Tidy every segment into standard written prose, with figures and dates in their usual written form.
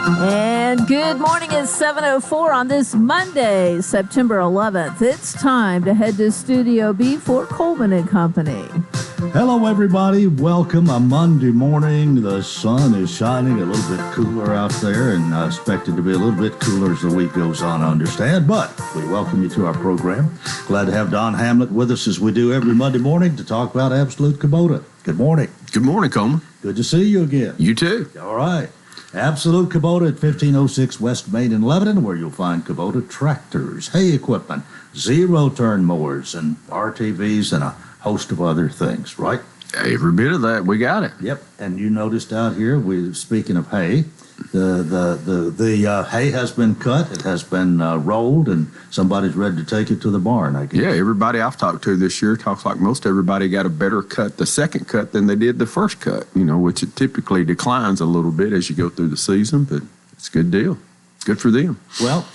And good morning. It's 7:04 on this Monday, September 11th. It's time to head to Studio B for Coleman and Company. Hello, everybody. Welcome. A Monday morning. The sun is shining, a little bit cooler out there, and expected to be a little bit cooler as the week goes on, I understand. But we welcome you to our program. Glad to have Don Hamlet with us as we do every Monday morning to talk about Absolute Kubota. Good morning. Good morning, Coleman. Good to see you again. You too. All right. Absolute Kubota at 1506 West Main in Lebanon, where you'll find Kubota tractors, hay equipment, zero-turn mowers, and RTVs, and a host of other things, right? Every bit of that, we got it. Yep. And you noticed out here, speaking of hay, the hay has been cut, it has been rolled, and somebody's ready to take it to the barn, I guess. Yeah, everybody I've talked to this year talks like most everybody got a better cut, the second cut, than they did the first cut, which it typically declines a little bit as you go through the season, but it's a good deal. Good for them. Well,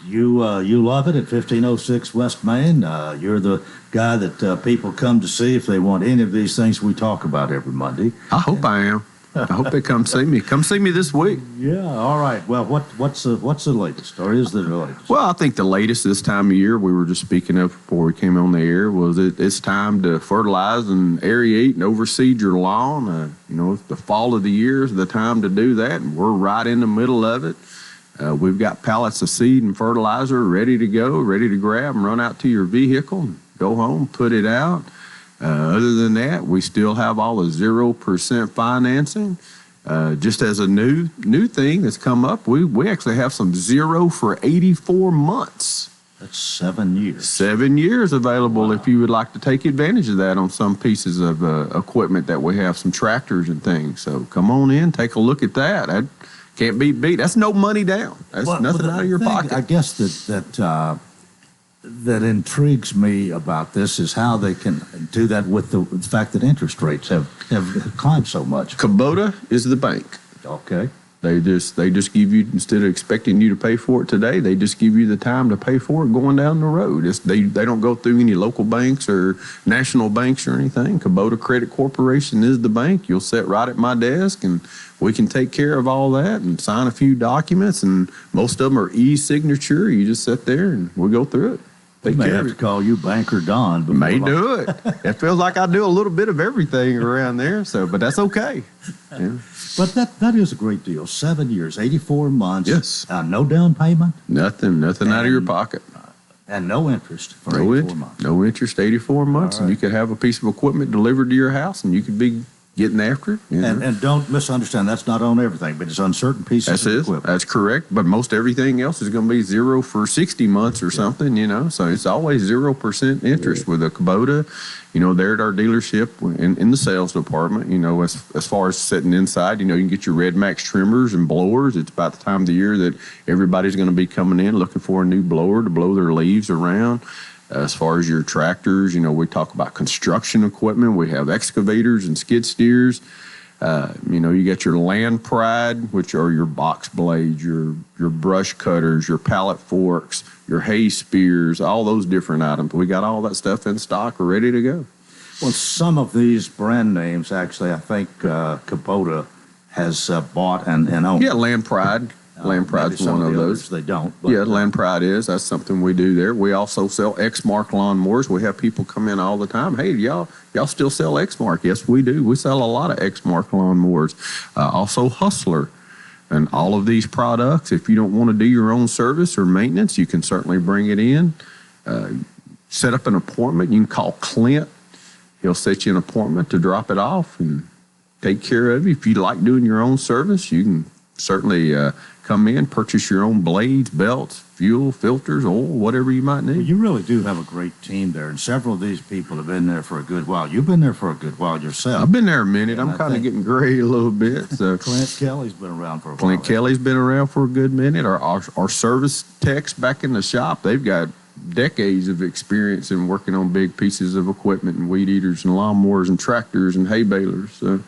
you love it at 1506 West Main. You're the guy that people come to see if they want any of these things we talk about every Monday. I hope I am. I hope they come see me. Come see me this week. Yeah, all right. Well, what's the latest, or is there the latest? Well, I think the latest this time of year, we were just speaking of before we came on the air, was it's time to fertilize and aerate and overseed your lawn. The fall of the year is the time to do that, and we're right in the middle of it. We've got pallets of seed and fertilizer ready to go, ready to grab and run out to your vehicle and go home, put it out. Other than that, we still have all the 0% financing. Just as a new thing that's come up, we actually have some 0 for 84 months. That's 7 years. 7 years available. Wow. If you would like to take advantage of that on some pieces of equipment that we have, some tractors and things. So come on in, take a look at that. That can't be beat. That's no money down. That's nothing out of your pocket. I guess that intrigues me about this is how they can do that with the fact that interest rates have climbed so much. Kubota is the bank. Okay. They just give you, instead of expecting you to pay for it today, they just give you the time to pay for it going down the road. They don't go through any local banks or national banks or anything. Kubota Credit Corporation is the bank. You'll sit right at my desk and we can take care of all that and sign a few documents, and most of them are e-signature. You just sit there and we'll go through it. They may have to call you Banker Don. May do it. It feels like I do a little bit of everything around there, but that's okay. Yeah. But that is a great deal. 7 years, 84 months. Yes. No down payment. Nothing out of your pocket. And no interest for 84 months. No interest, 84 months. Right. And you could have a piece of equipment delivered to your house, and you could be getting after it. And don't misunderstand, that's not on everything, but it's on certain pieces of equipment. That's correct, but most everything else is going to be 0 for 60 months or something, so it's always 0% interest with a Kubota. They're at our dealership in the sales department, as far as sitting inside, you can get your Red Max trimmers and blowers. It's about the time of the year that everybody's going to be coming in looking for a new blower to blow their leaves around. As far as your tractors, we talk about construction equipment. We have excavators and skid steers. You got your Land Pride, which are your box blades, your brush cutters, your pallet forks, your hay spears, all those different items. We got all that stuff in stock, ready to go. Well, some of these brand names, actually, I think Kubota has bought and owned. Yeah, Land Pride. Land Pride's one of those. They don't. Yeah, Land Pride is. That's something we do there. We also sell Exmark lawnmowers. We have people come in all the time. Hey, y'all still sell Exmark? Yes, we do. We sell a lot of Exmark lawnmowers. Also Hustler. And all of these products, if you don't want to do your own service or maintenance, you can certainly bring it in. Set up an appointment. You can call Clint. He'll set you an appointment to drop it off and take care of you. If you like doing your own service, you can certainly come in, purchase your own blades, belts, fuel, filters, oil, whatever you might need. Well, you really do have a great team there, and several of these people have been there for a good while. You've been there for a good while yourself. I've been there a minute. I'm kind of getting gray a little bit. So. Clint Kelly's been around for a while. Clint Kelly's been around for a good minute. Our service techs back in the shop, they've got decades of experience in working on big pieces of equipment and weed eaters and lawnmowers and tractors and hay balers. So.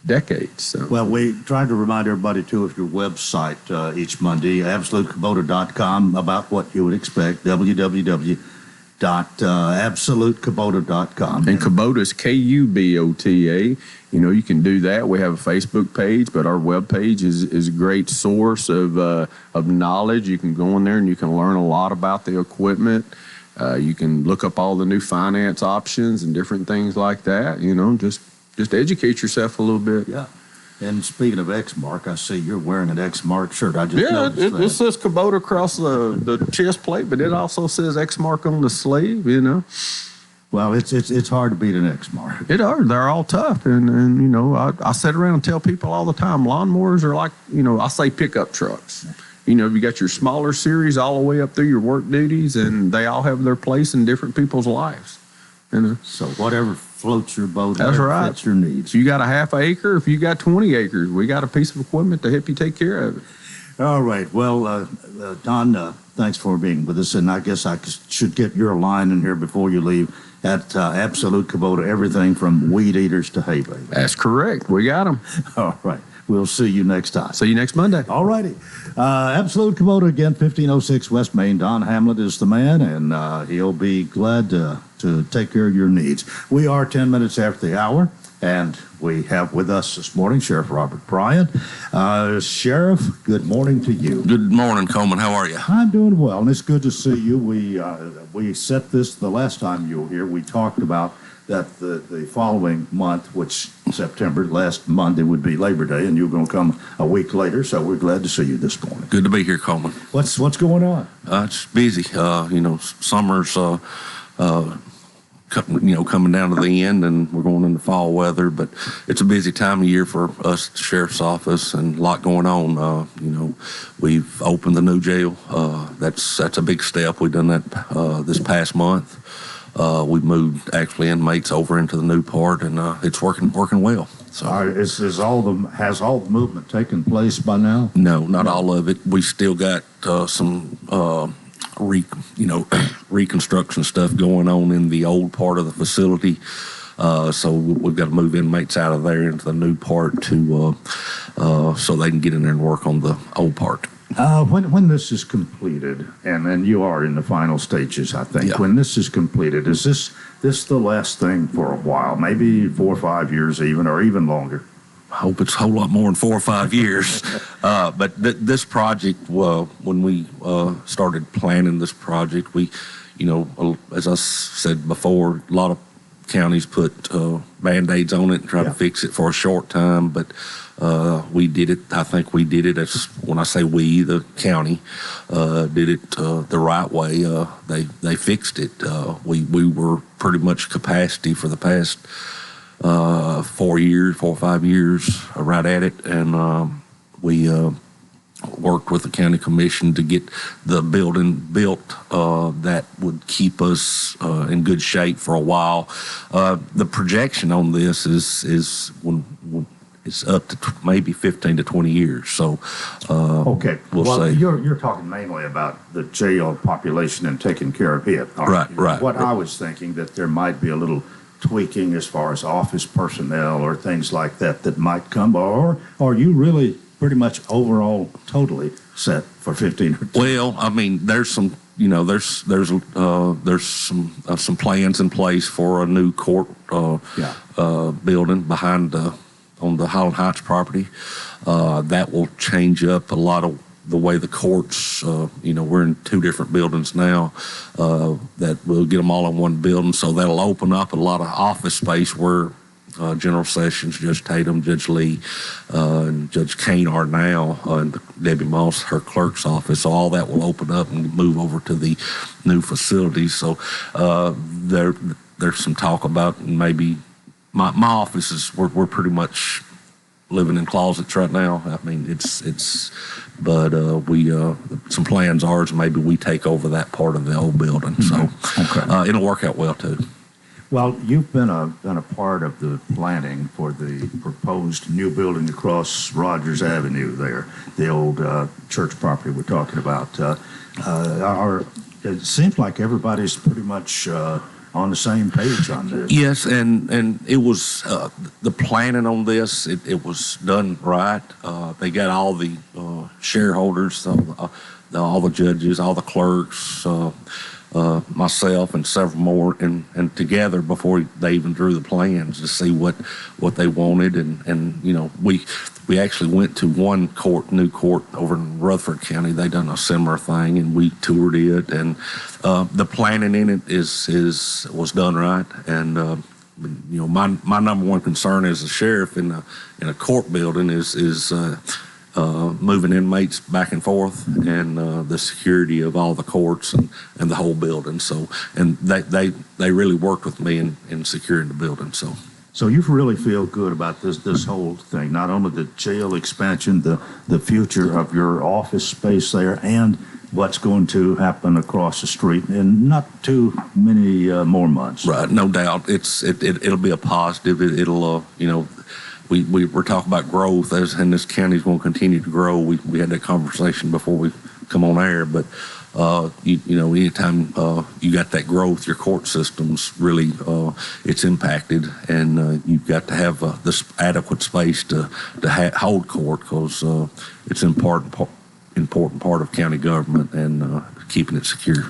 Decades. So. Well, we try to remind everybody, too, of your website each Monday, absolutekubota.com, about what you would expect, www. absolutekubota.com. And Kubota's Kubota. You can do that. We have a Facebook page, but our webpage is a great source of knowledge. You can go in there and you can learn a lot about the equipment. You can look up all the new finance options and different things like that. Just educate yourself a little bit. Yeah. And speaking of Exmark, I see you're wearing an Exmark shirt. I just noticed that. It says Kubota across the chest plate, but it also says Exmark on the sleeve. Well, it's hard to beat an Exmark. They're all tough, and I sit around and tell people all the time, lawnmowers are like I say pickup trucks. You got your smaller series all the way up through your work duties, and they all have their place in different people's lives. So whatever floats your boat, that's right. Fits your needs. If you got a half acre, if you got 20 acres, we got a piece of equipment to help you take care of it. All right. Well, Don, thanks for being with us, and I guess I should get your line in here before you leave. At Absolute Kubota, everything from weed eaters to hay balers. That's correct. We got them. All right. We'll see you next time. See you next Monday. All righty. Absolute Kubota, again, 1506 West Main. Don Hamlet is the man, and he'll be glad to take care of your needs. We are 10 minutes after the hour, and we have with us this morning Sheriff Robert Bryant. Sheriff, good morning to you. Good morning, Coleman. How are you? I'm doing well, and it's good to see you. We set this the last time you were here. We talked about that the following month, which September, last Monday would be Labor Day, and you're going to come a week later, so we're glad to see you this morning. Good to be here, Coleman. What's going on? It's busy. Summer's coming down to the end, and we're going into fall weather, but it's a busy time of year for us at the Sheriff's Office, and a lot going on. We've opened the new jail. That's a big step. We've done that this past month. We've moved actually inmates over into the new part, and it's working well. So has all the movement taken place by now? No, not all of it. We still got some reconstruction stuff going on in the old part of the facility. So we've got to move inmates out of there into the new part so they can get in there and work on the old part. When this is completed, and you are in the final stages, I think. Yeah. When this is completed, is this the last thing for a while? Maybe 4 or 5 years even, or even longer? I hope it's a whole lot more than 4 or 5 years. But this project, when we started planning this project, we, as I said before, a lot of counties put Band-Aids on it and try to fix it for a short time, but we did it. I think we did it. When I say we, the county did it the right way. They fixed it. We were pretty much capacity for the past 4 or 5 years, right at it, and we worked with the county commission to get the building built that would keep us in good shape for a while. The projection on this is when it's up to maybe 15 to 20 years. So okay, we'll see. You're talking mainly about the jail population and taking care of it. Right. What I was thinking that there might be a little tweaking as far as office personnel or things like that might come, or are you really pretty much overall totally set for 15 or 20? Well, I mean, there's some, there's some plans in place for a new court building behind on the Highland Heights property. That will change up a lot of the way the courts, we're in 2 different buildings now, that we'll get them all in one building. So that'll open up a lot of office space where General Sessions, Judge Tatum, Judge Lee, and Judge Kane are now, and Debbie Moss, her clerk's office. So all that will open up and move over to the new facilities. So there's some talk about maybe my office is, we're pretty much living in closets right now. I mean, but we some plans are maybe we take over that part of the old building. Mm-hmm. So it'll work out well too. Well, you've been a part of the planning for the proposed new building across Rogers Avenue there, the old church property we're talking about. It seems like everybody's pretty much on the same page on this. Yes, and it was the planning on this. It was done right. They got all the shareholders, all the judges, all the clerks. myself and several more, and together before they even drew the plans to see what they wanted, and we actually went to one new court over in Rutherford County. They done a similar thing, and we toured it, and the planning in it was done right, and my number one concern as a sheriff in a court building is moving inmates back and forth, and the security of all the courts and the whole building. So, and they really worked with me in securing the building. So you really feel good about this whole thing, not only the jail expansion, the future of your office space there, and what's going to happen across the street in not too many more months. Right, no doubt. It'll be a positive. It'll we're talking about growth, and this county's going to continue to grow. We had that conversation before we come on air, but anytime you got that growth, your court system's really it's impacted, and you've got to have this adequate space to hold court, because it's an important part of county government and keeping it secure.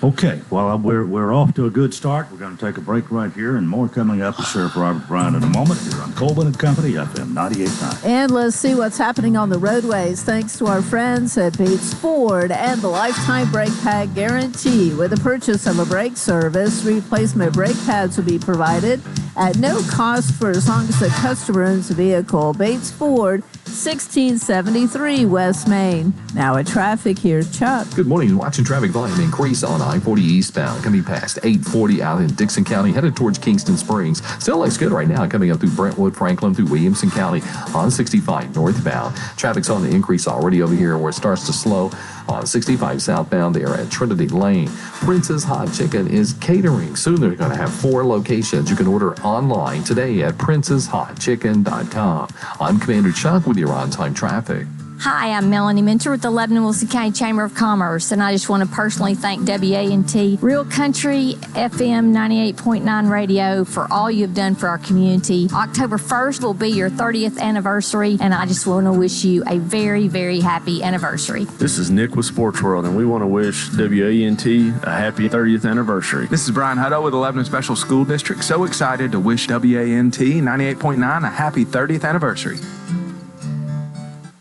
Okay, well, we're off to a good start. We're going to take a break right here, and more coming up with Sheriff Robert Brown in a moment here on Coleman and Company, FM 98.9. And let's see what's happening on the roadways thanks to our friends at Bates Ford and the Lifetime Brake Pad Guarantee. With the purchase of a brake service, replacement brake pads will be provided at no cost for as long as the customer owns the vehicle. Bates Ford, 1673 West Main. Now at traffic, here's Chuck. Good morning. Watching traffic volume increase on I-40 eastbound, coming past 840 out in Dixon County, headed towards Kingston Springs. Still looks good right now, coming up through Brentwood, Franklin, through Williamson County on 65 northbound. Traffic's on the increase already over here, where it starts to slow on 65 southbound there at Trinity Lane. Prince's Hot Chicken is catering. Soon they're going to have 4 locations. You can order online today at princeshotchicken.com. I'm Commander Chuck with your on-time traffic. Hi, I'm Melanie Minter with the Lebanon-Wilson County Chamber of Commerce, and I just want to personally thank WANT Real Country FM 98.9 Radio for all you've done for our community. October 1st will be your 30th anniversary, and I just want to wish you a very, very happy anniversary. This is Nick with Sports World, and we want to wish WANT a happy 30th anniversary. This is Brian Hutto with the Lebanon Special School District. So excited to wish WANT 98.9 a happy 30th anniversary.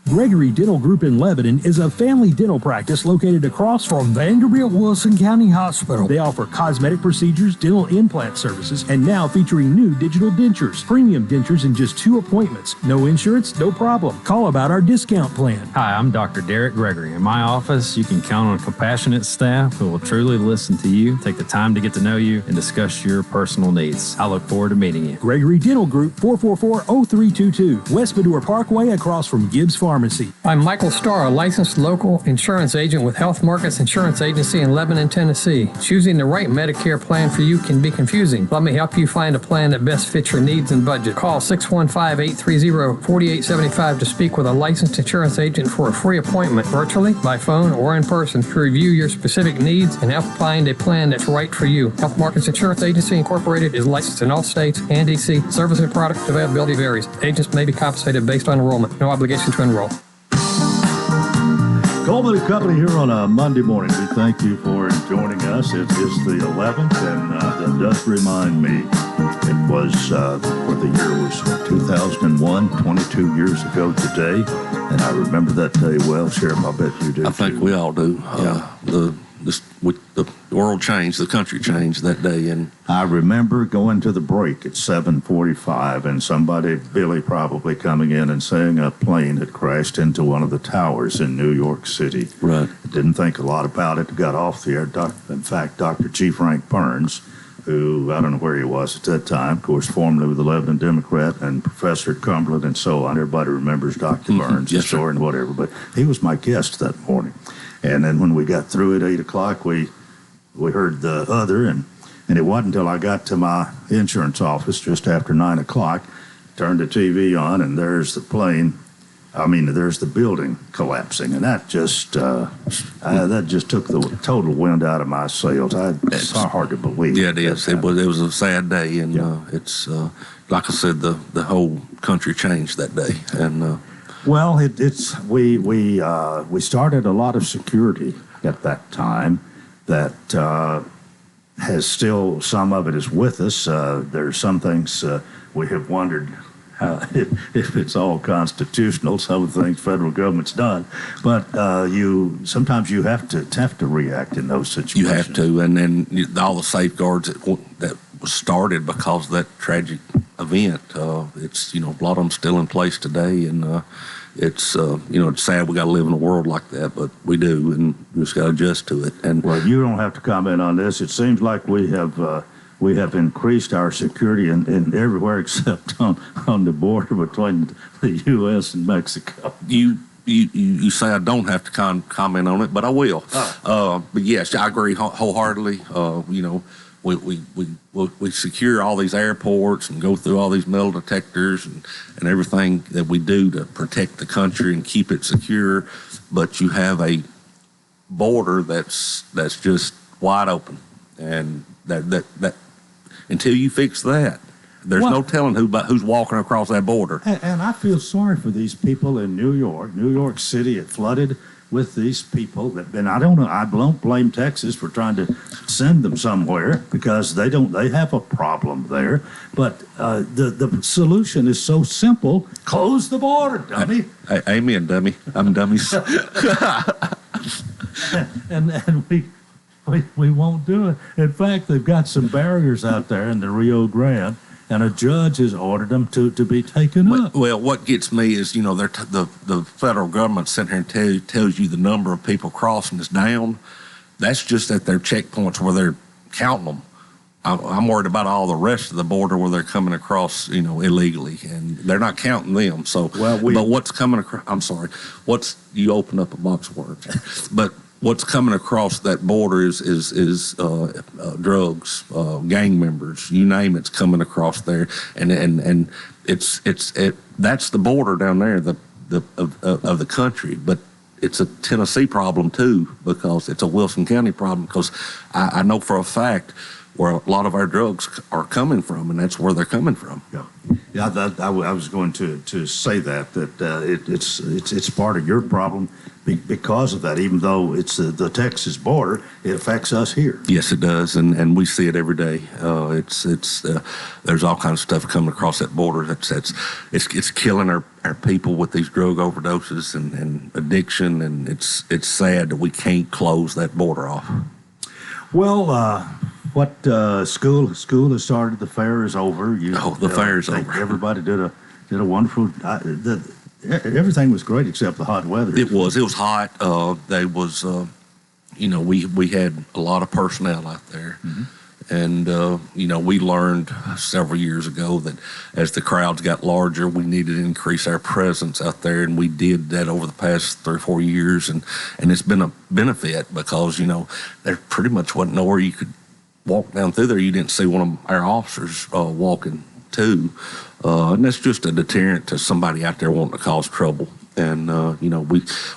Gregory Dental Group in Lebanon is a family dental practice located across from Vanderbilt Wilson County Hospital. They offer cosmetic procedures, dental implant services, and now featuring new digital dentures. Premium dentures in just 2 appointments. No insurance, no problem. Call about our discount plan. Hi, I'm Dr. Derek Gregory. In my office, you can count on compassionate staff who will truly listen to you, take the time to get to know you, and discuss your personal needs. I look forward to meeting you. Gregory Dental Group, 444-0322, West Medora Parkway across from Gibbs Pharmacy. I'm Michael Starr, a licensed local insurance agent with Health Markets Insurance Agency in Lebanon, Tennessee. Choosing the right Medicare plan for you can be confusing. Let me help you find a plan that best fits your needs and budget. Call 615-830-4875 to speak with a licensed insurance agent for a free appointment, virtually, by phone, or in person, to review your specific needs and help find a plan that's right for you. Health Markets Insurance Agency Incorporated is licensed in all states and D.C. Service and product availability varies. Agents may be compensated based on enrollment. No obligation to enroll. Coleman and Company here on a Monday morning. We thank you for joining us. It is the 11th, and that does remind me, it was, what the year was, 2001, 22 years ago today, and I remember that day well. Sheriff, I bet you do. I think we all do. Yeah. The world changed, the country changed that day, and I remember going to the break at 7:45, and somebody, Billy probably, coming in and saying a plane had crashed into one of the towers in New York City. Right. Didn't think a lot about it. Got off the air. In fact, Dr. G. Frank Burns, who, I don't know where he was at that time, of course, formerly with the Lebanon Democrat, and Professor at Cumberland and so on. Everybody remembers Dr. Burns, yes, sir. and whatever, but he was my guest that morning. And then when we got through at 8 o'clock, we heard the other, and it wasn't until I got to my insurance office just after 9 o'clock, turned the TV on, and there's the plane. There's the building collapsing, and that just took the total wind out of my sails. It's hard to believe. Yeah, it is. It was a sad day, and it's like I said, the whole country changed that day, and. Well, we started a lot of security at that time that has still, some of it is with us. There's some things we have wondered if it's all constitutional. Some of the things federal government's done, but sometimes you have to react in those situations. You have to, and then all the safeguards that was started because of that tragic event. It's a lot of them still in place today, and it's it's sad we got to live in a world like that, but we do, and we just got to adjust to it. And well, you don't have to comment on this. It seems like we have increased our security in everywhere except on the border between the U.S. and Mexico. You say I don't have to comment on it, but I will. But yes, I agree wholeheartedly. We secure all these airports and go through all these metal detectors and everything that we do to protect the country and keep it secure. But you have a border that's just wide open, and that until you fix that, there's no telling who's walking across that border. And I feel sorry for these people in New York City. It flooded with these people I don't blame Texas for trying to send them somewhere because they have a problem there. But the solution is so simple: close the border, dummy. Amen, dummy. I'm dummy. and we won't do it. In fact, they've got some barriers out there in the Rio Grande, and a judge has ordered them to be taken up. Well, what gets me is, the federal government sitting here and tells you the number of people crossing is down. That's just at their checkpoints where they're counting them. I'm worried about all the rest of the border where they're coming across, illegally, and they're not counting them. So, but what's coming across? I'm sorry. You open up a box of words, but what's coming across that border is drugs, gang members, you name it's coming across there, and it's that's the border down there, of the country, but it's a Tennessee problem too because it's a Wilson County problem because I know for a fact where a lot of our drugs are coming from, and that's where they're coming from. Yeah. I was going to say that it's part of your problem because of that. Even though it's the Texas border, it affects us here. Yes, it does, and we see it every day. There's all kinds of stuff coming across that border. It's killing our people with these drug overdoses and addiction, and it's sad that we can't close that border off. Well. School has started. The fair is over. The fair is over. Everybody did a wonderful. Everything was great except the hot weather. It was hot. We had a lot of personnel out there, and we learned several years ago that as the crowds got larger, we needed to increase our presence out there, and we did that over the past 3 or 4 years, and it's been a benefit because there pretty much wasn't nowhere you could walk down through there you didn't see one of our officers walking too, and that's just a deterrent to somebody out there wanting to cause trouble. And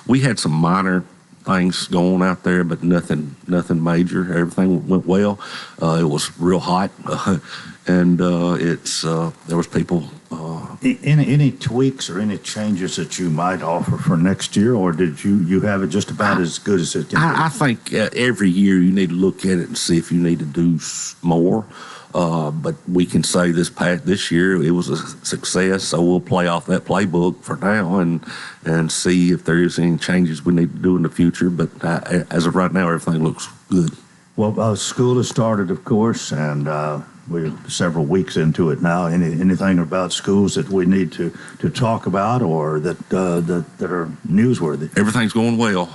we had some minor things going out there, but nothing major. Everything went well. It was real hot, and there was people. Any tweaks or any changes that you might offer for next year, or did you have it just about as good as it can be? I think every year you need to look at it and see if you need to do more. But we can say this year it was a success, so we'll play off that playbook for now and see if there is any changes we need to do in the future. But as of right now, everything looks good. Well, school has started, of course, and we're several weeks into it now. Anything about schools that we need to talk about or that are newsworthy? Everything's going well.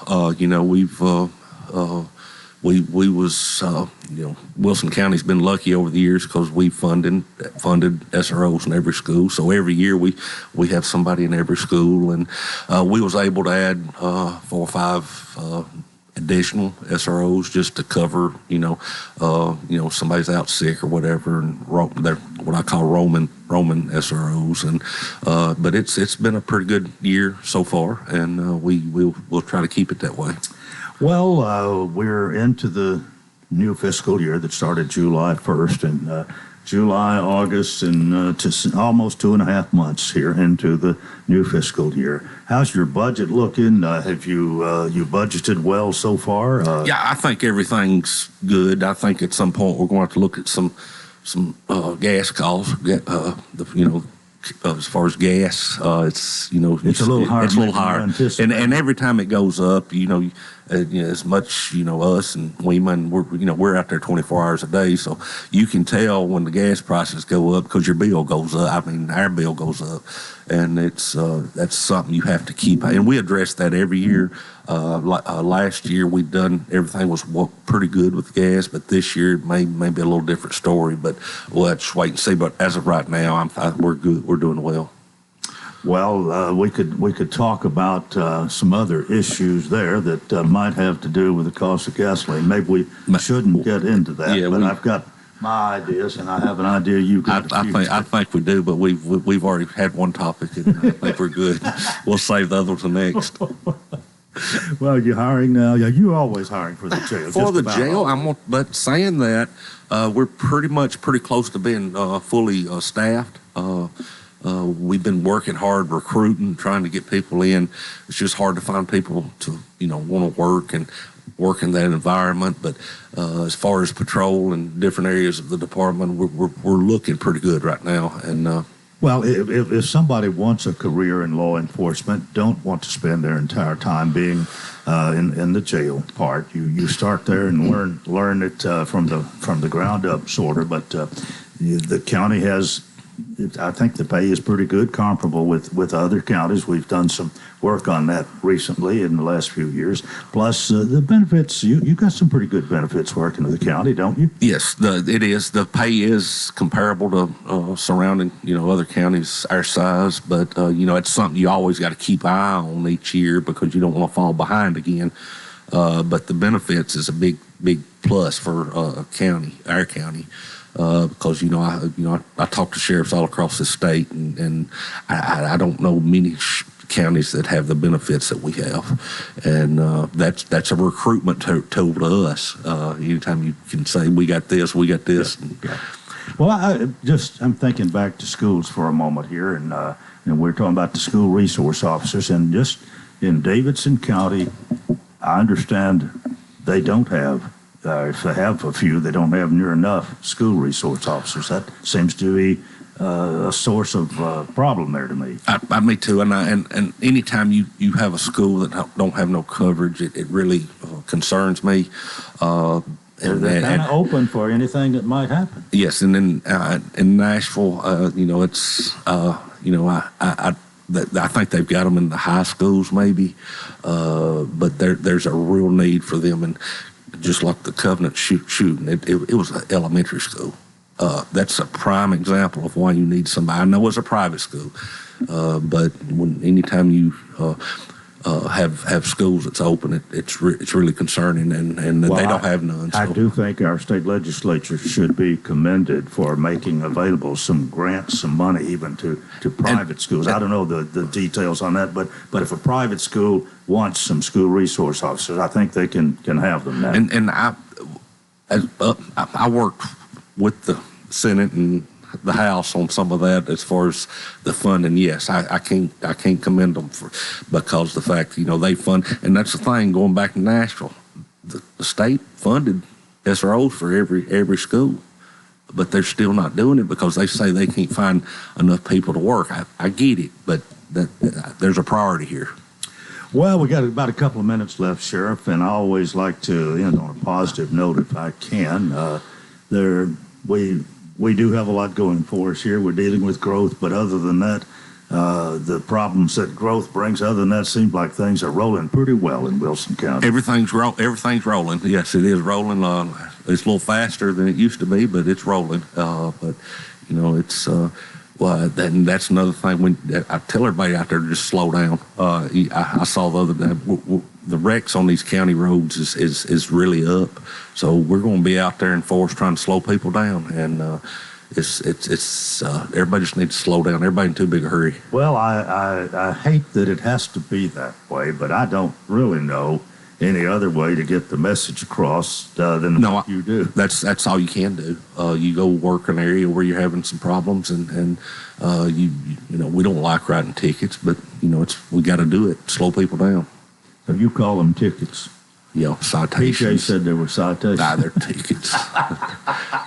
Wilson County's been lucky over the years because we funded SROs in every school. So every year we have somebody in every school, and we was able to add 4 or 5 additional SROs just to cover, somebody's out sick or whatever, and they're what I call Roman SROs, and but it's been a pretty good year so far, and we'll try to keep it that way. Well, we're into the new fiscal year that started July 1st, and July, August, and almost 2.5 months here into the new fiscal year. How's your budget looking? Have you budgeted well so far? Yeah, I think everything's good. I think at some point we're going to have to look at some gas costs. As far as gas, it's it's a little higher. It's a little higher, and every time it goes up, as much us and Weeman, we're out there 24 hours a day, so you can tell when the gas prices go up because your bill goes up. I mean, our bill goes up, and it's that's something you have to keep. And we address that every year. Last year everything was pretty good with gas, but this year may be a little different story. But we'll have to wait and see. But as of right now, we're good. We're doing well. Well, we could talk about some other issues there that might have to do with the cost of gasoline. Maybe we shouldn't get into that. Yeah, but I've got my ideas, and I have an idea you got. I think we do, but we've already had one topic, and I think we're good. We'll save the other one to next. Well, you're hiring now. Yeah, you're always hiring for the jail. For the jail, but saying that, we're pretty close to being fully staffed. We've been working hard recruiting, trying to get people in. It's just hard to find people to want to work in that environment. But as far as patrol and different areas of the department, we're looking pretty good right now. And well, if somebody wants a career in law enforcement, don't want to spend their entire time being in the jail part, you start there and learn it from the ground up, sort of. But the county has, I think the pay is pretty good, comparable with other counties. We've done some work on that recently in the last few years. Plus, the benefits, you got some pretty good benefits working in the county, don't you? Yes, it is. The pay is comparable to surrounding, other counties our size. But, it's something you always got to keep an eye on each year because you don't want to fall behind again. But the benefits is a big plus for our county. Because I talk to sheriffs all across the state, and I don't know many counties that have the benefits that we have, and that's a recruitment tool to us. Anytime you can say we got this. Yeah. Well, I'm thinking back to schools for a moment here, and we're talking about the school resource officers, and just in Davidson County, I understand they don't have. If they have a few, they don't have near enough school resource officers. That seems to be a source of problem there to me. Me too. And anytime you have a school that don't have no coverage, it really concerns me. They're kind of open for anything that might happen. Yes, and then in Nashville, it's I think they've got them in the high schools maybe, but there's a real need for them. And just like the Covenant shooting, it was an elementary school. That's a prime example of why you need somebody. I know it's a private school, but anytime you have schools that's open, it's really concerning, and they don't have none. So. I do think our state legislature should be commended for making available some grants, some money even to private schools. I don't know the details on that, but if a private school wants some school resource officers, I think they can have them now. And I worked with the Senate and the House on some of that as far as the funding. Yes, I can't commend them because the fact they fund, and that's the thing going back to Nashville, the state funded SROs for every school, but they're still not doing it because they say they can't find enough people to work. I get it, but there's a priority here. Well, we got about a couple of minutes left, Sheriff, and I always like to end on a positive note if I can. We do have a lot going for us here. We're dealing with growth, but other than that, the problems that growth brings, other than that, seems like things are rolling pretty well in Wilson County. Everything's rolling. Yes, it is rolling. It's a little faster than it used to be, but it's rolling. But it's and that's another thing. When I tell everybody out there to just slow down. I saw the other day the wrecks on these county roads is really up. So we're going to be out there in force trying to slow people down, and it's everybody just needs to slow down. Everybody in too big a hurry. Well, I hate that it has to be that way, but I don't really know any other way to get the message across than what you do. That's all you can do. You go work an area where you're having some problems, and you know, we don't like writing tickets, but you know, we got to do it. Slow people down. So you call them tickets? Yeah, citations. PJ said there were citations. Nah, they're tickets.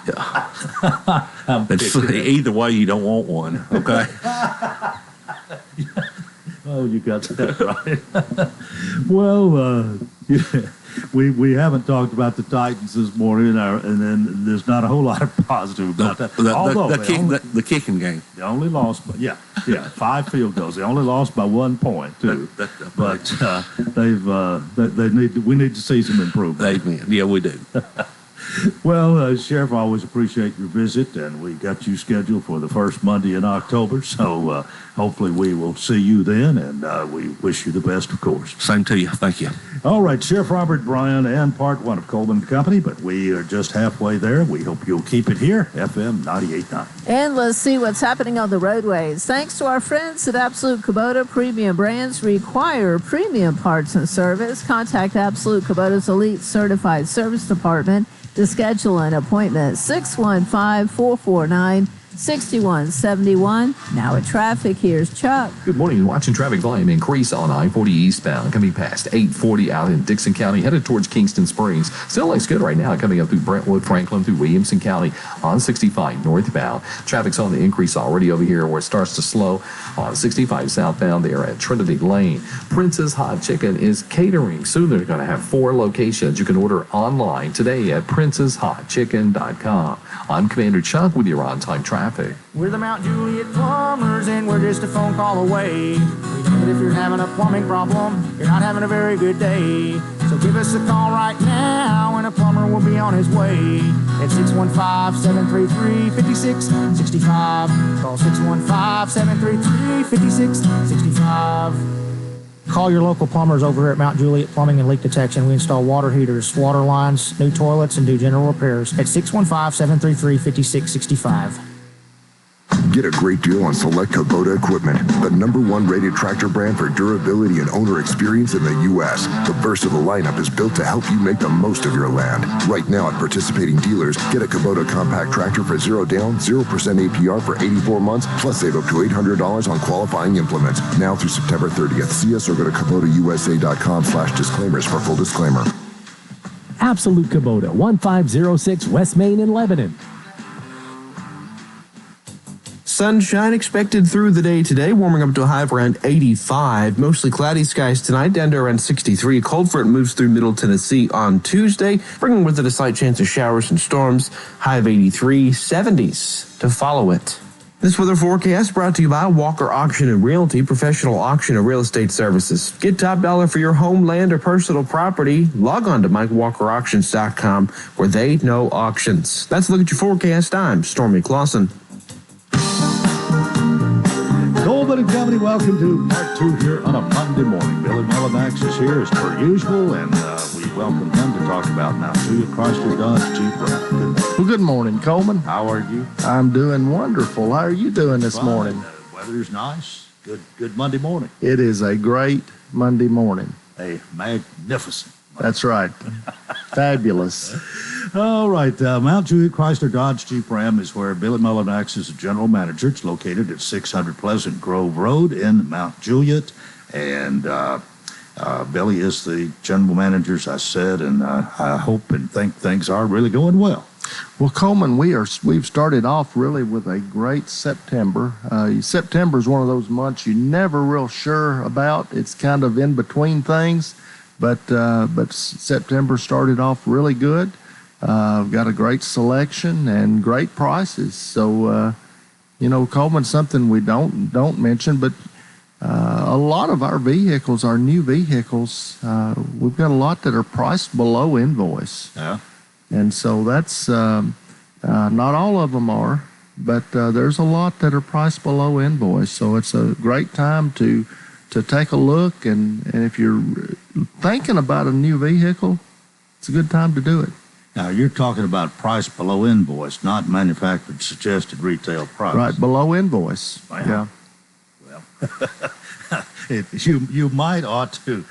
Yeah. It's, either way, you don't want one. Okay. Oh, you got that right. Well, we haven't talked about the Titans this morning, and then there's not a whole lot of positive about that. Although the kicking game, they only lost, but 5 field goals. They only lost by 1 point too. But we need to see some improvement. Amen. Yeah, we do. Well, Sheriff, I always appreciate your visit, and we got you scheduled for the first Monday in October, so hopefully we will see you then, and we wish you the best, of course. Same to you. Thank you. All right, Sheriff Robert Bryan and Part 1 of Coleman Company, but we are just halfway there. We hope you'll keep it here, FM 98.9. And let's see what's happening on the roadways. Thanks to our friends at Absolute Kubota, premium brands require premium parts and service. Contact Absolute Kubota's Elite Certified Service Department to schedule an appointment. 615-449-6171. Now at traffic, here's Chuck. Good morning. Watching traffic volume increase on I-40 eastbound, coming past 840 out in Dixon County, headed towards Kingston Springs. Still looks good right now, coming up through Brentwood, Franklin, through Williamson County on 65 northbound. Traffic's on the increase already over here where it starts to slow on 65 southbound there at Trinity Lane. Prince's Hot Chicken is catering. Soon they're going to have 4 locations. You can order online today at princeshotchicken.com. I'm Commander Chuck with your on-time traffic. We're the Mount Juliet Plumbers, and we're just a phone call away. We know that if you're having a plumbing problem, you're not having a very good day. So give us a call right now, and a plumber will be on his way. At 615-733-5665. Call 615-733-5665. Call your local plumbers over here at Mount Juliet Plumbing and Leak Detection. We install water heaters, water lines, new toilets, and do general repairs at 615-733-5665. Get a great deal on select Kubota equipment, the #1 rated tractor brand for durability and owner experience in the U.S. The versatile lineup is built to help you make the most of your land. Right now at participating dealers, get a Kubota compact tractor for 0 down, 0% APR for 84 months, plus save up to $800 on qualifying implements. Now through September 30th. See us or go to KubotaUSA.com/disclaimers for full disclaimer. Absolute Kubota, 1506 West Main in Lebanon. Sunshine expected through the day today, warming up to a high of around 85. Mostly cloudy skies tonight, down to around 63. A cold front moves through Middle Tennessee on Tuesday, bringing with it a slight chance of showers and storms. High of 83, 70s to follow it. This weather forecast brought to you by Walker Auction and Realty, professional auction and real estate services. Get top dollar for your home, land, or personal property. Log on to MikeWalkerAuctions.com, where they know auctions. That's a look at your forecast. I'm Stormy Clausen. Coleman and Company, welcome to Part 2 here on a Monday morning. Billy Mullinax is here as per usual, and we welcome him to talk about Mount Juliet, Chrysler, Dodge, Jeep, Ram. Well, good morning, Coleman. How are you? I'm doing wonderful. How are you doing this morning? Weather's nice. Good Monday morning. It is a great Monday morning. A magnificent. That's right. Fabulous. All right. Mount Juliet, Chrysler, Dodge, Jeep, Ram is where Billy Mullinax is the general manager. It's located at 600 Pleasant Grove Road in Mount Juliet. And Billy is the general manager, as I said, and I hope and think things are really going well. Well, Coleman, we've started off really with a great September. September is one of those months you're never real sure about. It's kind of in between things, but September started off really good. We've got a great selection and great prices. So, Coleman, something we don't mention, but a lot of our vehicles, our new vehicles, we've got a lot that are priced below invoice. Yeah. And so that's, not all of them are, but there's a lot that are priced below invoice. So it's a great time to take a look. And if you're thinking about a new vehicle, it's a good time to do it. Now, you're talking about price below invoice, not manufactured suggested retail price. Right, below invoice. Yeah. You might ought to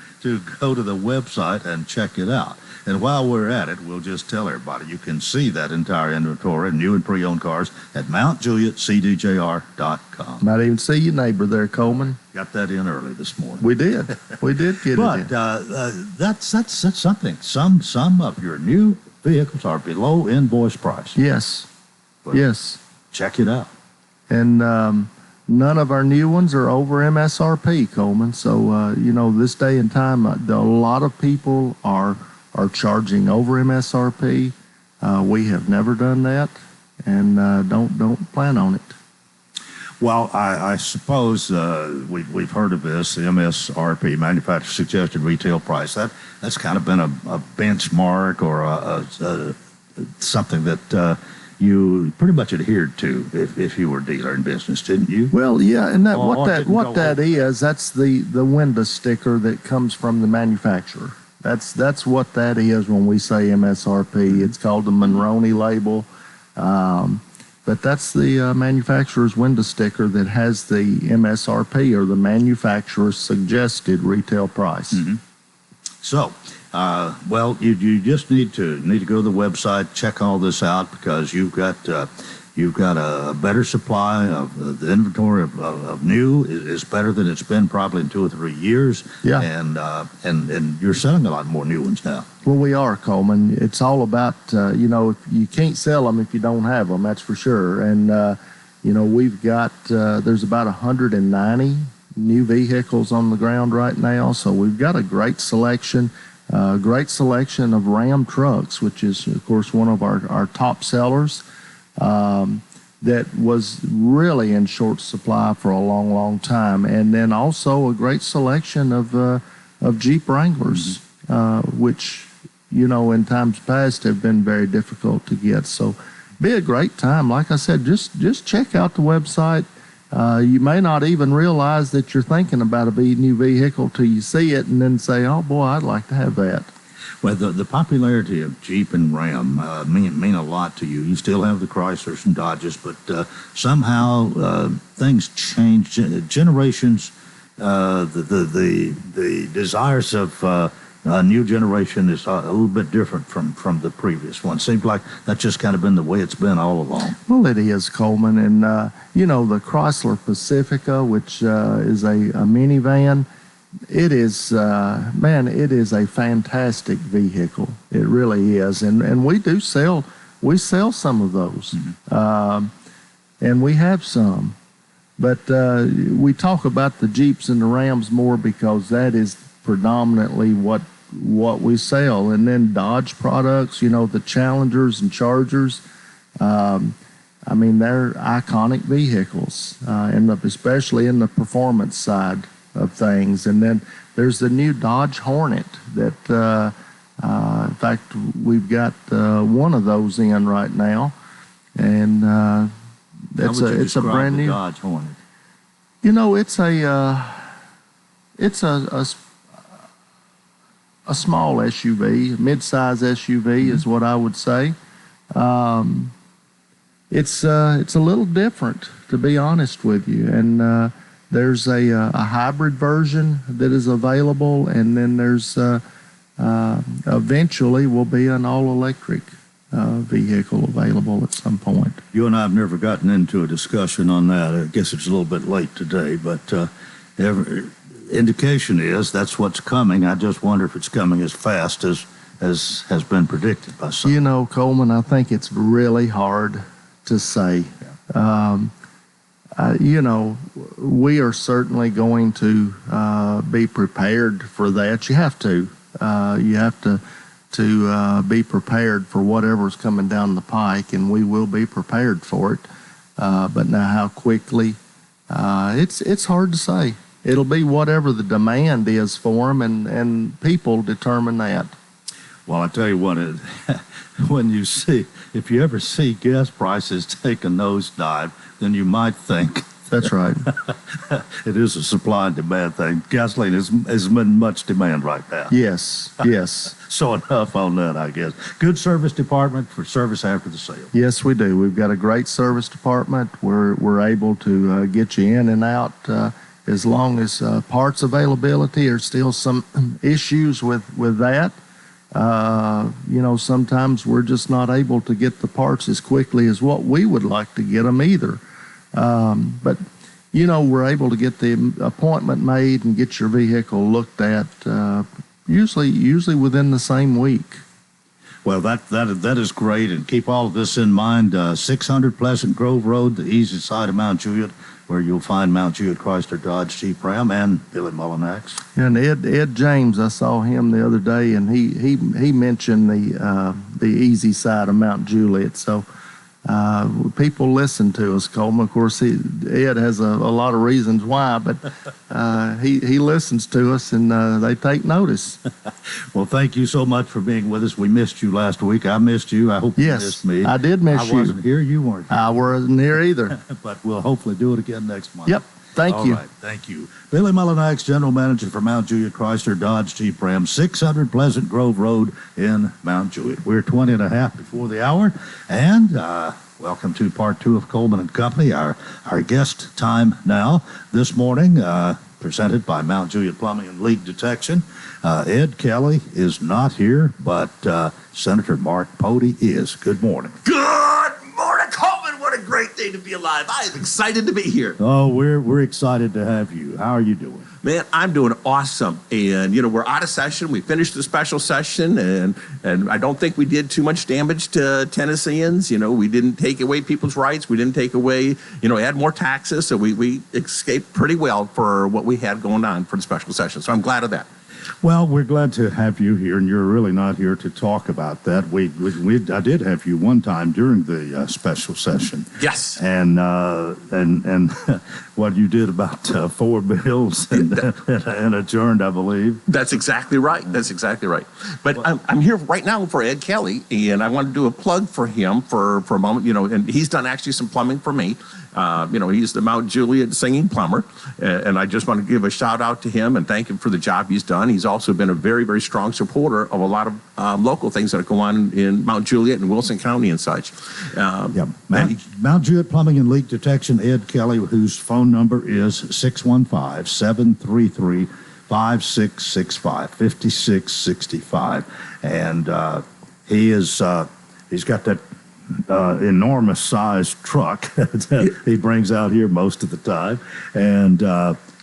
go to the website and check it out. And while we're at it, we'll just tell everybody you can see that entire inventory, new and pre-owned cars, at MountJulietCDJR.com. Might even see your neighbor there, Coleman. Got that in early this morning. We did. We did get but, it in. that's something. Some of your new vehicles are below invoice price. Yes. But yes. Check it out. And none of our new ones are over MSRP, Coleman. So, this day and time, a lot of people are charging over MSRP. We have never done that, and don't plan on it. Well, I suppose we've heard of this, the MSRP, manufacturer suggested retail price. That's kind of been a benchmark or something that you pretty much adhered to if you were a dealer in business, didn't you? Well, yeah, and that is, that's the window sticker that comes from the manufacturer. That's what that is when we say MSRP. It's called the Monroney label. But that's the manufacturer's window sticker that has the MSRP, or the manufacturer's suggested retail price. Mm-hmm. So, you just need to go to the website, check all this out, because you've got a better supply of the inventory of new is better than it's been probably in 2 or 3 years. Yeah. And you're selling a lot more new ones now. Well, we are, Coleman. It's all about, if you can't sell them if you don't have them, that's for sure. And, we've got, there's about 190 new vehicles on the ground right now. So we've got a great selection of Ram trucks, which is, of course, one of our top sellers. That was really in short supply for a long, long time. And then also a great selection of Jeep Wranglers, which, in times past have been very difficult to get. So be a great time. Like I said, just check out the website. You may not even realize that you're thinking about a new vehicle till you see it and then say, oh, boy, I'd like to have that. Well, the popularity of Jeep and Ram mean a lot to you. You still have the Chryslers and Dodges, but somehow things change. Generations, the desires of a new generation is a little bit different from the previous one. Seems like that's just kind of been the way it's been all along. Well, it is, Coleman. And, the Chrysler Pacifica, which is a minivan, it is, it is a fantastic vehicle. It really is. And we sell some of those. Mm-hmm. And we have some. But we talk about the Jeeps and the Rams more because that is predominantly what we sell. And then Dodge products, the Challengers and Chargers, they're iconic vehicles, especially in the performance side of things. And then there's the new Dodge Hornet that, in fact, we've got one of those in right now. And it's a brand new Dodge Hornet. It's a small SUV, mid-size SUV is what I would say. It's a little different, to be honest with you. And there's a hybrid version that is available, and then there's eventually will be an all-electric vehicle available at some point. You and I have never gotten into a discussion on that. I guess it's a little bit late today, but indication is that's what's coming. I just wonder if it's coming as fast as has been predicted by some. Coleman, I think it's really hard to say. We are certainly going to be prepared for that. You have to. You have to be prepared for whatever's coming down the pike, and we will be prepared for it. But now how quickly, it's hard to say. It'll be whatever the demand is for them, and people determine that. Well, I tell you what, if you ever see gas prices take a nosedive, then you might think. That's right. It is a supply and demand thing. Gasoline is in much demand right now. Yes. So enough on that, I guess. Good service department for service after the sale. Yes, we do. We've got a great service department. We're able to get you in and out as long as parts availability are still some issues with that. Sometimes we're just not able to get the parts as quickly as what we would like to get them either. But we're able to get the appointment made and get your vehicle looked at usually within the same week. Well, that is great, and keep all of this in mind. 600 Pleasant Grove Road, the east side of Mount Juliet, where you'll find Mount Juliet Chrysler Dodge Jeep Ram and Billy Mullinax. And Ed James, I saw him the other day, and he mentioned the easy side of Mount Juliet. So people listen to us, Coleman. Of course, Ed has a lot of reasons why, but he listens to us, and they take notice. Well, thank you so much for being with us. We missed you last week. I missed you. I hope you missed me. I did miss you. I wasn't here. You weren't here. I wasn't here either. But we'll hopefully do it again next month. Yep. Thank you. All right. Thank you. Billy Mullinax, General Manager for Mount Juliet Chrysler Dodge Jeep Ram, 600 Pleasant Grove Road in Mount Juliet. We're 20 and a half before the hour, and welcome to part 2 of Coleman and Company, our guest time now this morning, presented by Mount Juliet Plumbing and Leak Detection. Ed Kelly is not here, but Senator Mark Pody is. Good morning. Good morning, Coleman. What a great day to be alive. I am excited to be here. Oh, we're excited to have you. How are you doing? Man, I'm doing awesome. And, we're out of session. We finished the special session, and I don't think we did too much damage to Tennesseans. We didn't take away people's rights. We didn't take away, add more taxes. So we escaped pretty well for what we had going on for the special session. So I'm glad of that. Well, we're glad to have you here, and you're really not here to talk about that. I did have you one time during the special session. Yes. And what you did about 4 bills and adjourned, I believe. That's exactly right. That's exactly right. But I'm here right now for Ed Kelly, and I want to do a plug for him for a moment. And he's done actually some plumbing for me. He's the Mount Juliet singing plumber, and I just want to give a shout out to him and thank him for the job he's done. He's also been a very, very strong supporter of a lot of local things that go on in Mount Juliet and Wilson County and such. Mount Juliet Plumbing and Leak Detection, Ed Kelly, whose phone number is 615-733-5665, 5665. And he's got that enormous sized truck that he brings out here most of the time, and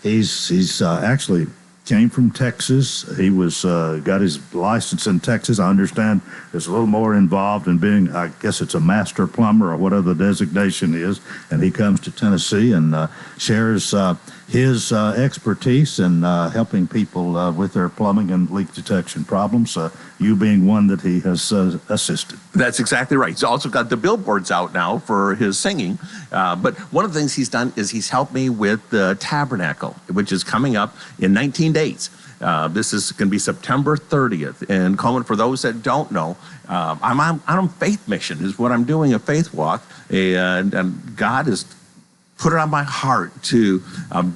he's actually came from Texas. He was got his license in Texas. I understand there's a little more involved in being, I guess it's a master plumber or whatever the designation is, and he comes to Tennessee and shares his expertise in helping people with their plumbing and leak detection problems, you being one that he has assisted. That's exactly right. He's also got the billboards out now for his singing. But one of the things he's done is he's helped me with the Tabernacle, which is coming up in 19 days. This is going to be September 30th. And Coleman, for those that don't know, I'm on a faith mission, is what I'm doing, a faith walk. And God has put it on my heart to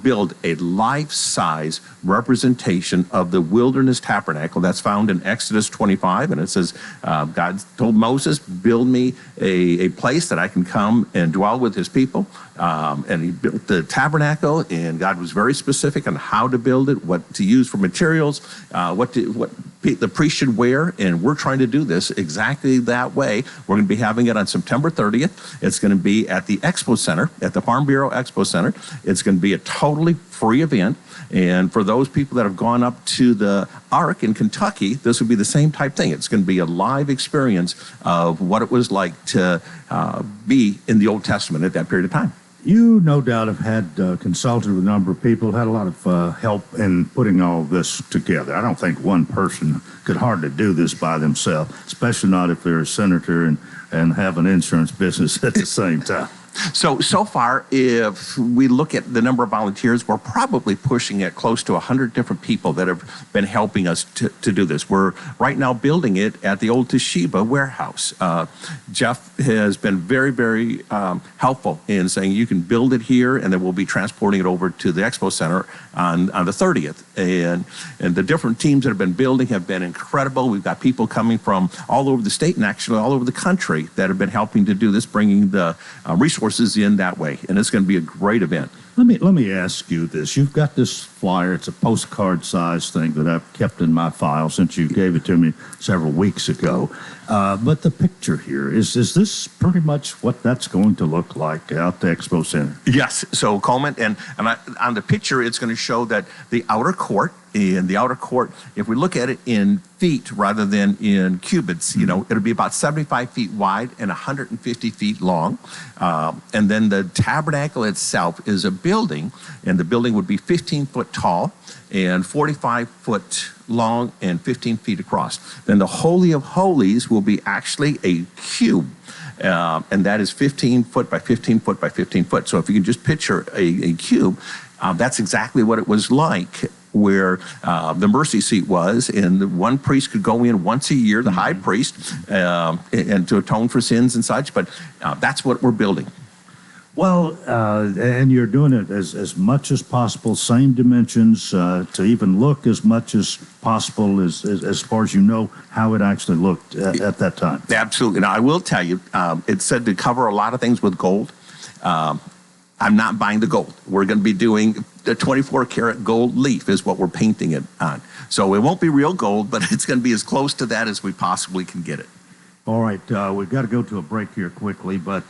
build a life-size representation of the wilderness tabernacle that's found in Exodus 25. And it says, God told Moses, build me a place that I can come and dwell with his people. And he built the tabernacle, and God was very specific on how to build it, what to use for materials, what the priest should wear, and we're trying to do this exactly that way. We're going to be having it on September 30th. It's going to be at the Expo Center, at the Farm Bureau Expo Center. It's going to be a totally free event, and for those people that have gone up to the Ark in Kentucky, this would be the same type thing. It's going to be a live experience of what it was like to be in the Old Testament at that period of time. You no doubt have had consulted with a number of people, had a lot of help in putting all this together. I don't think one person could hardly do this by themselves, especially not if they're a senator and have an insurance business at the same time. So far, if we look at the number of volunteers, we're probably pushing at close to 100 different people that have been helping us to do this. We're right now building it at the old Toshiba warehouse. Jeff has been very, very helpful in saying you can build it here, and then we'll be transporting it over to the Expo Center on the 30th. And the different teams that have been building have been incredible. We've got people coming from all over the state and actually all over the country that have been helping to do this, bringing the resources in that way, and it's going to be a great event. Let me ask you this. You've got this flyer. It's a postcard size thing that I've kept in my file since you gave it to me several weeks ago. But the picture here, is this pretty much what that's going to look like out the Expo Center? Yes. So Coleman, on the picture, it's going to show that the outer court, if we look at it in feet rather than in cubits, it'll be about 75 feet wide and 150 feet long. And then the tabernacle itself is a building, and the building would be 15 foot tall and 45 foot long and 15 feet across. Then the Holy of Holies will be actually a cube. And that is 15 foot by 15 foot by 15 foot. So if you can just picture a cube, that's exactly what it was like where the mercy seat was, and one priest could go in once a year, the high priest, and to atone for sins and such. But that's what we're building. Well, and you're doing it as much as possible, same dimensions, to even look as much as possible as far as you know how it actually looked at that time. Absolutely. Now, I will tell you, it said to cover a lot of things with gold. I'm not buying the gold. We're going to be doing the 24-karat gold leaf is what we're painting it on. So it won't be real gold, but it's going to be as close to that as we possibly can get it. All right. We've got to go to a break here quickly, but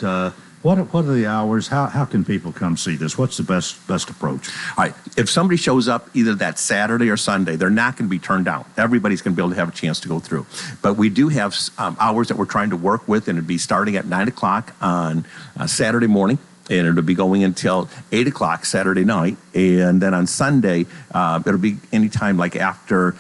what are the hours? How can people come see this? What's the best approach? All right. If somebody shows up either that Saturday or Sunday, they're not going to be turned down. Everybody's going to be able to have a chance to go through. But we do have hours that we're trying to work with, and it'll be starting at 9 o'clock on Saturday morning. And it'll be going until 8 o'clock Saturday night. And then on Sunday, it'll be anytime like after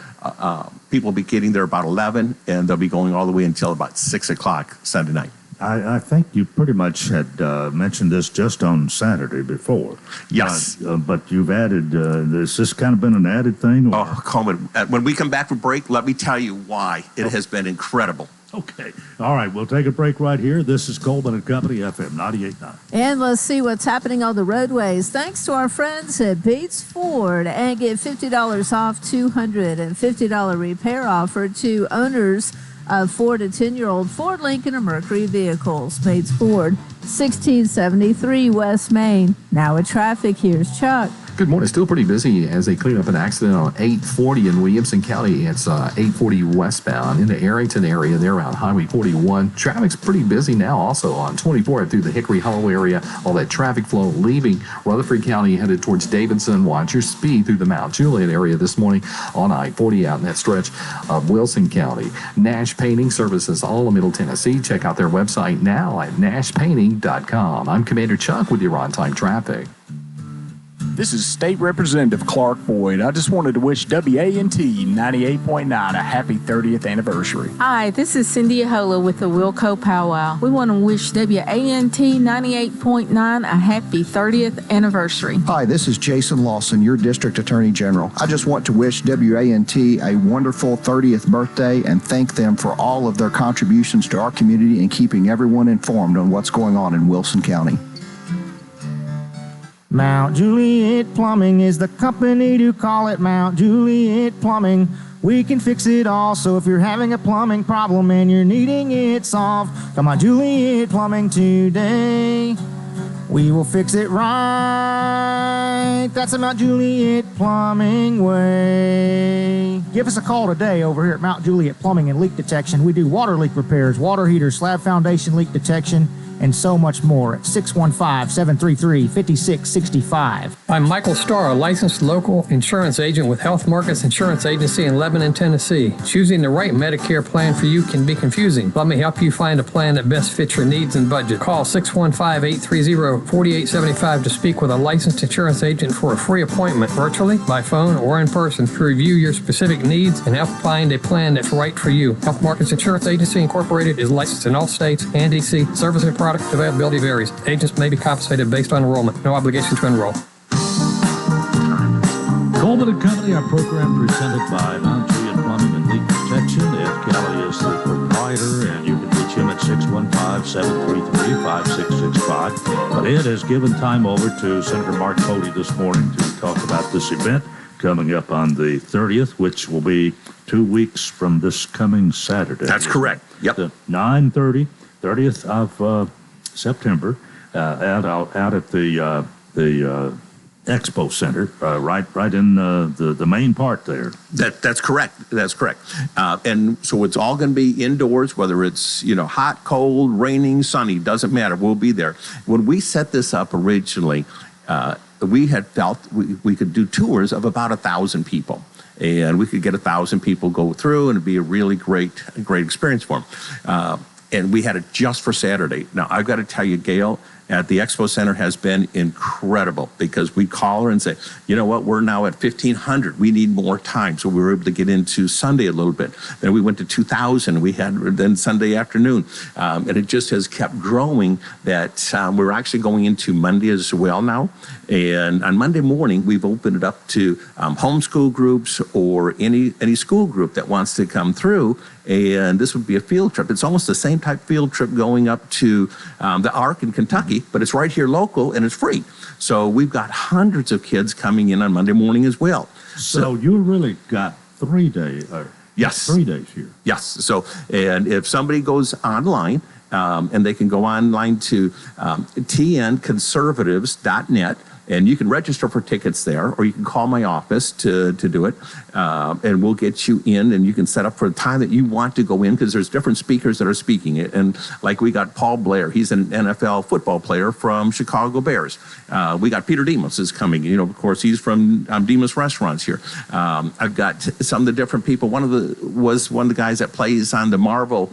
people will be getting there about 11, and they'll be going all the way until about 6 o'clock Sunday night. I think you pretty much had mentioned this just on Saturday before. Yes. But you've added, has this kind of been an added thing? Or? Oh, Coleman, when we come back from break, let me tell you why it has been incredible. Okay. All right. We'll take a break right here. This is Coleman and Company, FM 98.9. And let's see what's happening on the roadways. Thanks to our friends at Bates Ford, and get $50 off $250 repair offer to owners of 4 to 10-year-old Ford, Lincoln, or Mercury vehicles. Bates Ford, 1673 West Main. Now with traffic, here's Chuck. Good morning. Still pretty busy as they clean up an accident on 840 in Williamson County. It's 840 westbound in the Arrington area there around Highway 41. Traffic's pretty busy now also on 24 through the Hickory Hollow area. All that traffic flow leaving Rutherford County headed towards Davidson. Watch your speed through the Mount Juliet area this morning on I-40 out in that stretch of Wilson County. Nash Painting services all of Middle Tennessee. Check out their website now at nashpainting.com. I'm Commander Chuck with your on-time traffic. This is State Representative Clark Boyd. I just wanted to wish WANT 98.9 a happy 30th anniversary. Hi, this is Cindy Ahola with the Wilco Powwow. We want to wish WANT 98.9 a happy 30th anniversary. Hi, this is Jason Lawson, your District Attorney General. I just want to wish WANT a wonderful 30th birthday and thank them for all of their contributions to our community and keeping everyone informed on what's going on in Wilson County. Mount Juliet Plumbing is the company to call it. Mount Juliet Plumbing. We can fix it all. So if you're having a plumbing problem and you're needing it solved, come on, Juliet Plumbing today. We will fix it right. That's the Mount Juliet Plumbing way. Give us a call today over here at Mount Juliet Plumbing and Leak Detection. We do water leak repairs, water heaters, slab foundation leak detection, and so much more at 615-733-5665. I'm Michael Starr, a licensed local insurance agent with Health Markets Insurance Agency in Lebanon, Tennessee. Choosing the right Medicare plan for you can be confusing. Let me help you find a plan that best fits your needs and budget. Call 615-830-4875 to speak with a licensed insurance agent for a free appointment, virtually, by phone, or in person, to review your specific needs and help find a plan that's right for you. Health Markets Insurance Agency Incorporated is licensed in all states and D.C. Service and product availability varies. Agents may be compensated based on enrollment. No obligation to enroll. Coleman and Company, our program presented by Mount Juliet Plumbing and Leak Detection. Ed Kelly is the proprietor, and you can reach him at 615-733-5665. But Ed has given time over to Senator Mark Cody this morning to talk about this event coming up on the 30th, which will be 2 weeks from this coming Saturday. That's correct. Yep. 9:30, 30th of September, out at the Expo Center, right in the main part there. That's correct. That's correct. And so it's all going to be indoors, whether it's hot, cold, raining, sunny, doesn't matter. We'll be there. When we set this up originally, we had felt we could do tours of about 1,000 people. And we could get 1,000 people go through, and it'd be a really great experience for them. And we had it just for Saturday. Now, I've got to tell you, Gail, at the Expo Center has been incredible, because we call her and say, you know what, we're now at 1,500. We need more time. So we were able to get into Sunday a little bit. Then we went to 2,000. We had then Sunday afternoon. And it just has kept growing that we're actually going into Monday as well now. And on Monday morning, we've opened it up to homeschool groups or any school group that wants to come through. And this would be a field trip. It's almost the same type field trip going up to the Ark in Kentucky, but it's right here local and it's free. So we've got hundreds of kids coming in on Monday morning as well. So you really got 3 days. Yes. 3 days here. Yes. So, and if somebody goes online, and they can go online to tnconservatives.net, and you can register for tickets there, or you can call my office to do it, and we'll get you in, and you can set up for the time that you want to go in, because there's different speakers that are speaking it. And like we got Paul Blair, he's an NFL football player from Chicago Bears. We got Peter Demos is coming. Of course, he's from Demos Restaurants here. I've got some of the different people. One of the guys that plays on the Marvel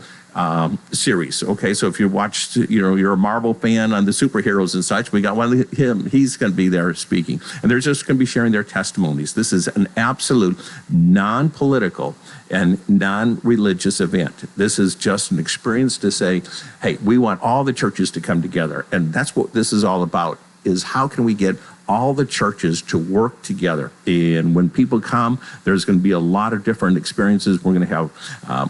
series. Okay, so if you watched, you're a Marvel fan on the superheroes and such, we got one of him. He's going to be there speaking, and they're just going to be sharing their testimonies. This is an absolute non-political and non-religious event. This is just an experience to say, hey, we want all the churches to come together, and that's what this is all about. Is how can we get all the churches to work together? And when people come, there's going to be a lot of different experiences. We're going to have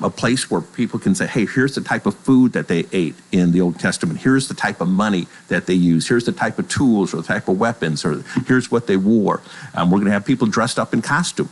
a place where people can say, hey, here's the type of food that they ate in the Old Testament. Here's the type of money that they use. Here's the type of tools or the type of weapons, or here's what they wore. We're going to have people dressed up in costume,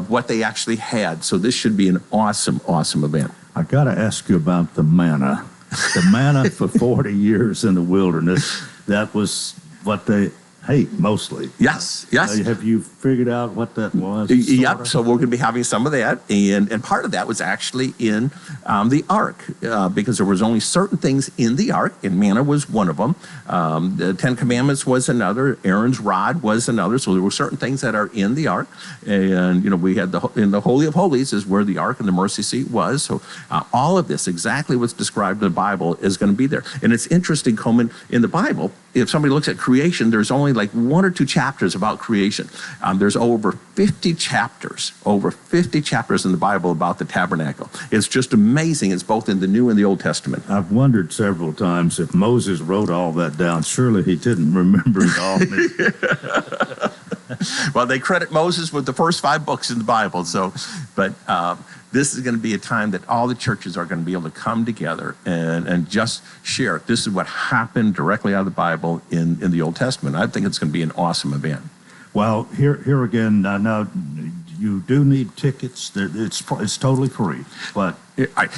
what they actually had. So this should be an awesome, awesome event. I got to ask you about the manna. The manna for 40 years in the wilderness, that was what they ate mostly. Yes, yes. Have you figured out what that was? Yep, so we're going to be having some of that. And part of that was actually in the Ark, because there was only certain things in the Ark, and manna was one of them. The Ten Commandments was another. Aaron's rod was another. So there were certain things that are in the Ark. And, we had in the Holy of Holies is where the Ark and the mercy seat was. So all of this, exactly what's described in the Bible, is going to be there. And it's interesting, Coleman, in the Bible, if somebody looks at creation, there's only like 1 or 2 chapters about creation. There's over 50 chapters in the Bible about the tabernacle. It's just amazing. It's both in the New and the Old Testament. I've wondered several times if Moses wrote all that down. Surely he didn't remember it all. Well, they credit Moses with the first 5 books in the Bible. But this is going to be a time that all the churches are going to be able to come together and just share. This is what happened directly out of the Bible in the Old Testament. I think it's going to be an awesome event. Well, here again, now you do need tickets. It's totally free. But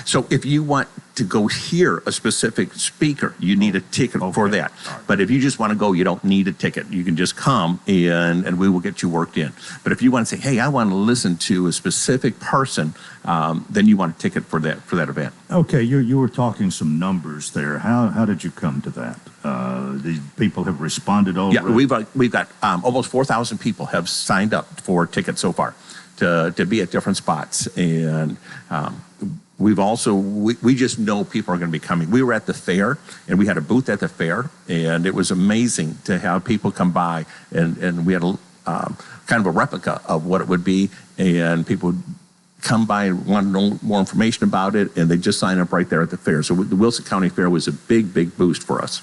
so if you want to go hear a specific speaker, you need a ticket for that. Right. But if you just want to go, you don't need a ticket. You can just come and we will get you worked in. But if you want to say, hey, I want to listen to a specific person, then you want a ticket for that event. Okay, you were talking some numbers there. How did you come to that? The people have responded already? Yeah, we've got almost 4,000 people have signed up for tickets so far to be at different spots. And we've also, we just know people are going to be coming. We were at the fair, and we had a booth at the fair, and it was amazing to have people come by, and we had a kind of a replica of what it would be, and people would come by and want to know more information about it, and they just sign up right there at the fair. So the Wilson County Fair was a big, big boost for us.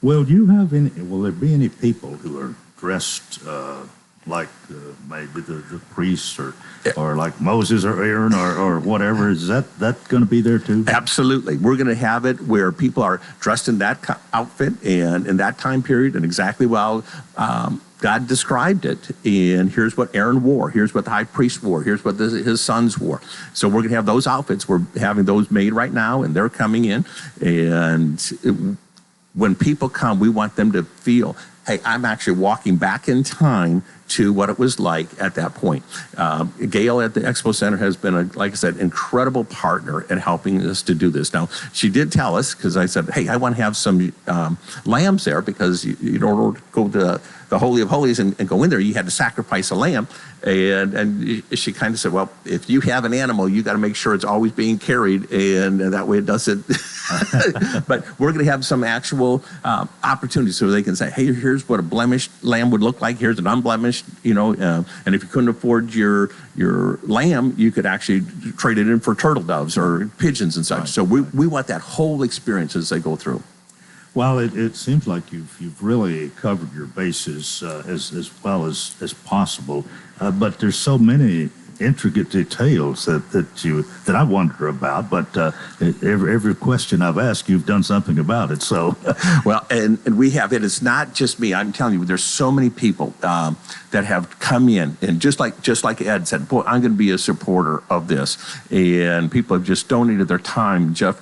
Will there be any people who are dressed like maybe the priests or like Moses or Aaron or whatever? Is that going to be there too? Absolutely. We're going to have it where people are dressed in that outfit and in that time period, and exactly how God described it. And here's what Aaron wore. Here's what the high priest wore. Here's what his sons wore. So we're going to have those outfits. We're having those made right now, and they're coming in. And when people come, we want them to feel, hey, I'm actually walking back in time to what it was like at that point. Gail at the Expo Center has been, like I said, incredible partner in helping us to do this. Now, she did tell us, because I said, hey, I want to have some lambs there, because in order to go to the Holy of Holies and go in there, you had to sacrifice a lamb. And she kind of said, well, if you have an animal, you got to make sure it's always being carried, and that way it doesn't. But we're going to have some actual opportunities so they can say, hey, here's what a blemished lamb would look like. Here's an unblemished, and if you couldn't afford your lamb, you could actually trade it in for turtle doves or pigeons and such. Right. So we want that whole experience as they go through. Well, it seems like you've really covered your bases as well as possible, but there's so many intricate details that I wonder about. But every question I've asked, you've done something about it. So, well, and we have it. It's not just me. I'm telling you, there's so many people that have come in, and just like Ed said, boy, I'm going to be a supporter of this. And people have just donated their time. Jeff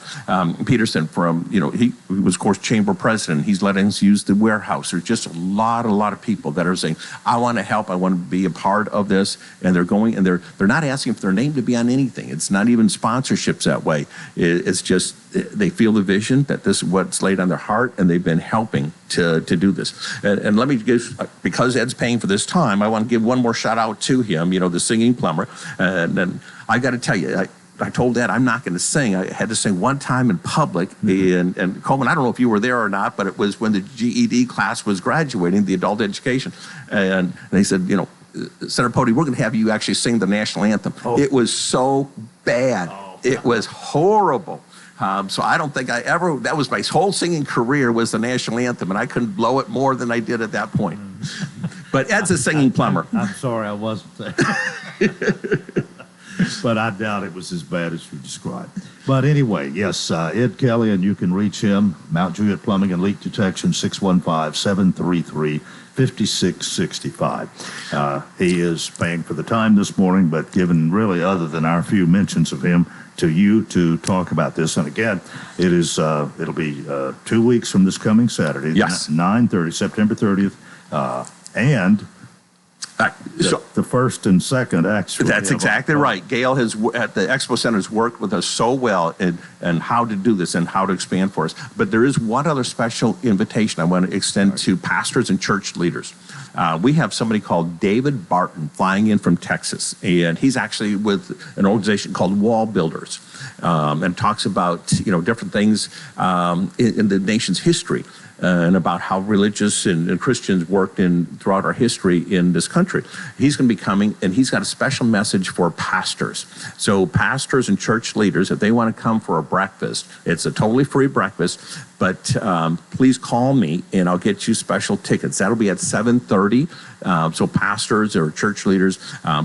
Peterson from, he was, of course, chamber president. He's letting us use the warehouse. There's just a lot of people that are saying, I want to help. I want to be a part of this. And they're going, and they're not asking for their name to be on anything. It's not even sponsorships that way. It's just they feel the vision that this is what's laid on their heart, and they've been helping to do this. And let me give, because Ed's paying for this time, I want to give one more shout out to him, the singing plumber. And I got to tell you, I told Ed I'm not going to sing. I had to sing one time in public. Mm-hmm. And Coleman, I don't know if you were there or not, but it was when the GED class was graduating, the adult education. And they said, Senator Pody, we're going to have you actually sing the national anthem. Oh. It was so bad. Oh. It was horrible. So I don't think that was my whole singing career was the national anthem, and I couldn't blow it more than I did at that point. But Ed's a singing plumber. I'm sorry I wasn't there. But I doubt it was as bad as you described. But anyway, yes, Ed Kelly, and you can reach him, Mount Juliet Plumbing and Leak Detection, 615-733-5665. He is paying for the time this morning, but given really other than our few mentions of him to you to talk about this. And again, it is it'll be 2 weeks from this coming Saturday, yes, 9:30, September 30th, and the first and second actually. That's exactly right. Gail has at the Expo Center has worked with us so well and how to do this and how to expand for us. But there is one other special invitation I want to extend to pastors and church leaders. We have somebody called David Barton flying in from Texas, and he's actually with an organization called Wall Builders, and talks about different things in the nation's history. And about how religious and Christians worked throughout our history in this country. He's going to be coming, and he's got a special message for pastors. So pastors and church leaders, if they want to come for a breakfast, it's a totally free breakfast, but please call me, and I'll get you special tickets. That'll be at 7:30. So pastors or church leaders,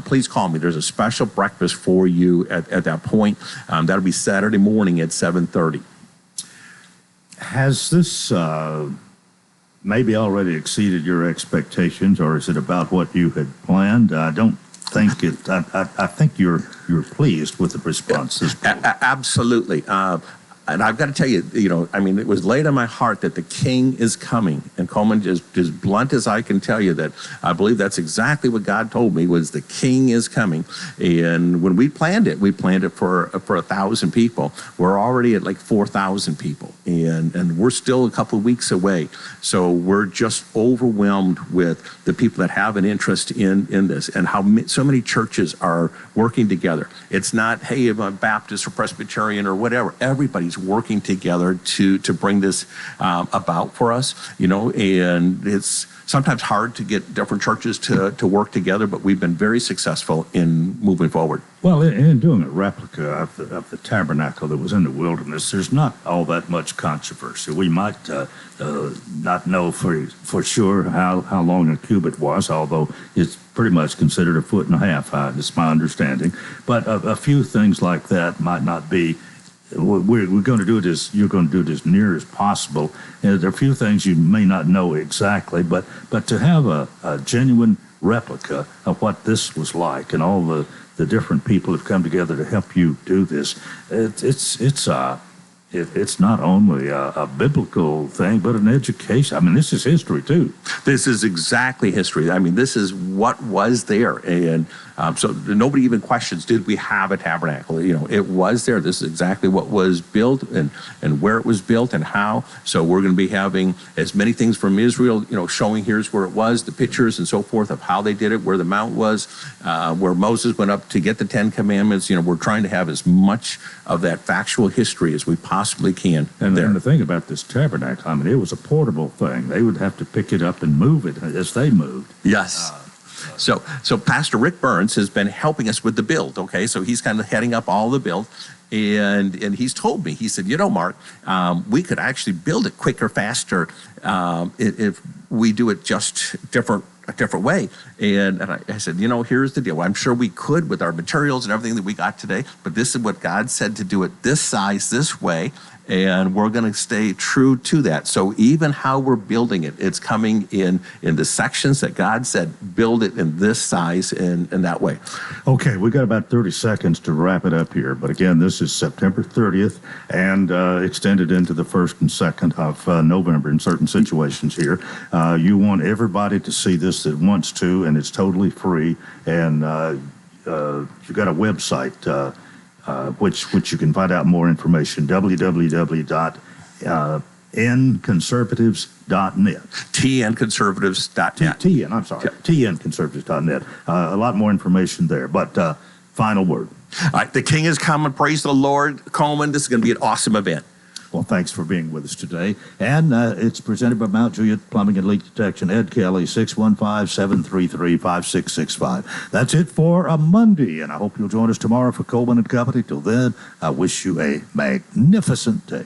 please call me. There's a special breakfast for you at that point. That'll be Saturday morning at 7:30. Has this maybe already exceeded your expectations, or is it about what you had planned? I don't think it. I think you're pleased with the response. Absolutely. And I've got to tell you, it was laid on my heart that the King is coming. And Coleman, just as blunt as I can tell you that I believe that's exactly what God told me was the King is coming. And when we planned it for 1,000 people. We're already at like 4,000 people. And we're still a couple of weeks away. So we're just overwhelmed with the people that have an interest in this and how so many churches are working together. It's not, hey, I'm a Baptist or Presbyterian or whatever. Everybody's working together to bring this about for us, and it's sometimes hard to get different churches to work together, but we've been very successful in moving forward. Well, in doing a replica of the tabernacle that was in the wilderness, there's not all that much controversy. We might not know for sure how long a cubit was, although it's pretty much considered 1.5 feet high, that's my understanding. But a few things like that might not be. We're going to do it you're going to do it as near as possible. And there are a few things you may not know exactly, but to have a genuine replica of what this was like, and all the different people have come together to help you do this, it's it's not only a biblical thing, but an education. I mean, this is history, too. This is exactly history. I mean, this is what was there. And so nobody even questions, did we have a tabernacle? You know, it was there. This is exactly what was built and where it was built and how. So we're going to be having as many things from Israel, you know, showing here's where it was, the pictures and so forth of how they did it, where the mount was, where Moses went up to get the 10 Commandments. You know, we're trying to have as much of that factual history as we possibly can. And then the thing about this tabernacle, I mean, it was a portable thing. They would have to pick it up and move it as they moved. Yes. So Pastor Rick Burns has been helping us with the build, okay? So he's kind of heading up all the build. And he's told me, he said, you know, Mark, we could actually build it quicker, faster, if we do it just a different way. And I said, you know, here's the deal. I'm sure we could with our materials and everything that we got today, but this is what God said to do it this size, this way. And we're going to stay true to that. So even how we're building it, it's coming in the sections that God said, build it in this size and that way. Okay, we got about 30 seconds to wrap it up here. But again, this is September 30th and extended into the 1st and 2nd of November in certain situations here. You want everybody to see this that wants to, and it's totally free. And you've got a website, which you can find out more information, www.nconservatives.net. tnconservatives.net. tnconservatives.net. A lot more information there, but final word. All right, the King is coming. Praise the Lord. Coleman, this is going to be an awesome event. Well, thanks for being with us today. And it's presented by Mount Juliet Plumbing and Leak Detection. Ed Kelly, 615-733-5665. That's it for a Monday, and I hope you'll join us tomorrow for Coleman and Company. Till then, I wish you a magnificent day.